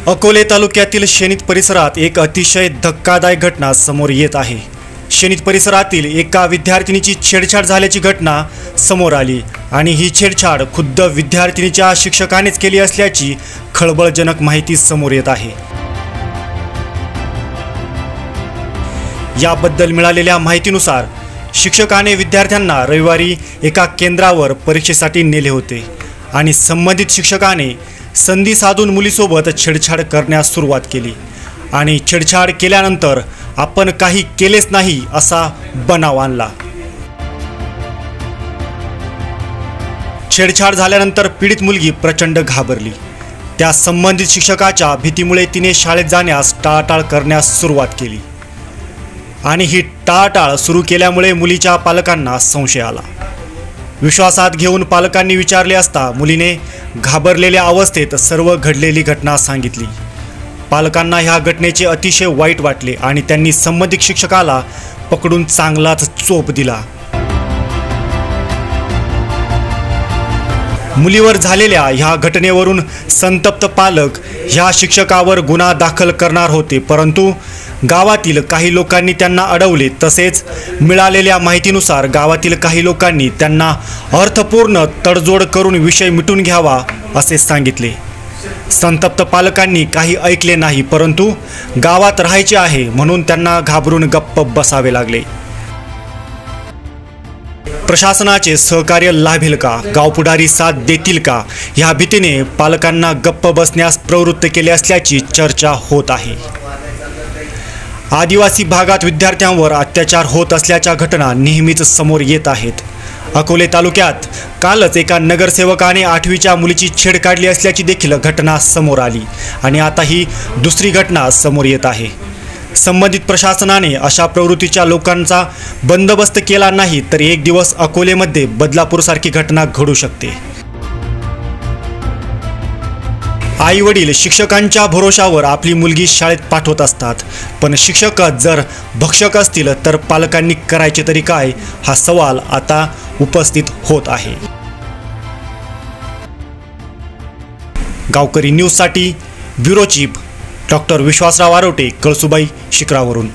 अकोले तालुक्यातील शेणीत परिसरात एक अतिशय धक्कादायक घटना समोर येत आहे। शेणीत परिसरातील एका विद्यार्थिनीची छेडछाड झाल्याची घटना समोर आली आणि ही छेडछाड खुद्द विद्यार्थिनीच्या शिक्षकानेच केली असल्याची खळबळजनक माहिती समोर येत आहे। याबद्दल मिळालेल्या माहितीनुसार शिक्षकाने विद्यार्थ्यांना रविवारी एका केंद्रावर परीक्षेसाठी नेले होते आणि संबंधित शिक्षकाने संधी साधून मुलीसोबत छेडछाड करण्यास सुरुवात केली आणि छेडछाड केल्यानंतर आपण काही केलेच नाही असा बनाव आणला। छेडछाड झाल्यानंतर पीडित मुलगी प्रचंड घाबरली। त्या संबंधित शिक्षकाच्या भीतीमुळे तिने शाळेत जाण्यास टाळाटाळ करण्यास सुरुवात केली आणि ही टाळाटाळ सुरू केल्यामुळे मुलीच्या पालकांना संशय आला। विश्वासात घेऊन पालकांनी विचारले असता मुलीने घाबरलेल्या अवस्थेत सर्व घडलेली घटना सांगितली। पालकांना ह्या घटनेचे अतिशय वाईट वाटले आणि त्यांनी संबंधित शिक्षकाला पकडून चांगलाच चोप दिला। मुलीवर झालेल्या ह्या घटनेवरून संतप्त पालक ह्या शिक्षकावर गुन्हा दाखल करणार होते, परंतु गावातील काही लोकांनी त्यांना अडवले। तसेच मिळालेल्या माहितीनुसार गावातील काही लोकांनी त्यांना अर्थपूर्ण तडजोड करून विषय मिटून घ्यावा असे सांगितले। संतप्त पालकांनी काही ऐकले नाही, परंतु गावात राहायचे आहे म्हणून त्यांना घाबरून गप्प बसावे लागले। प्रशासनाचे सहकार्य लाभेल का, गावपुढारी साथ देतील का, ह्या भीतीने पालकांना गप्प बसण्यास प्रवृत्त केले असल्याची चर्चा होत आहे। आदिवासी भागात विद्यार्थ्यांवर अत्याचार होत असल्याच्या घटना नेहमीच समोर येत आहेत। अकोले तालुक्यात कालच एका नगरसेवकाने 8वीच्या मुलीची छेड काढली असल्याची देखील घटना समोर आली आणि आता ही दुसरी घटना समोर येत आहे। संबंधित प्रशासनाने अशा प्रवृत्तीच्या लोकांचा बंदोबस्त केला नाही तर एक दिवस अकोलेमध्ये बदलापूरसारखी घटना घडू शकते। आई वडील शिक्षकांच्या भरोशावर आपली मुलगी शाळेत पाठवत असतात, पण शिक्षक जर भक्षक असतील तर पालकांनी करायचे तरी काय, हा सवाल आता उपस्थित होत आहे। गावकरी न्यूजसाठी bureau chief doctor Vishwasrao Arote, Kalsubai शिखरावरून।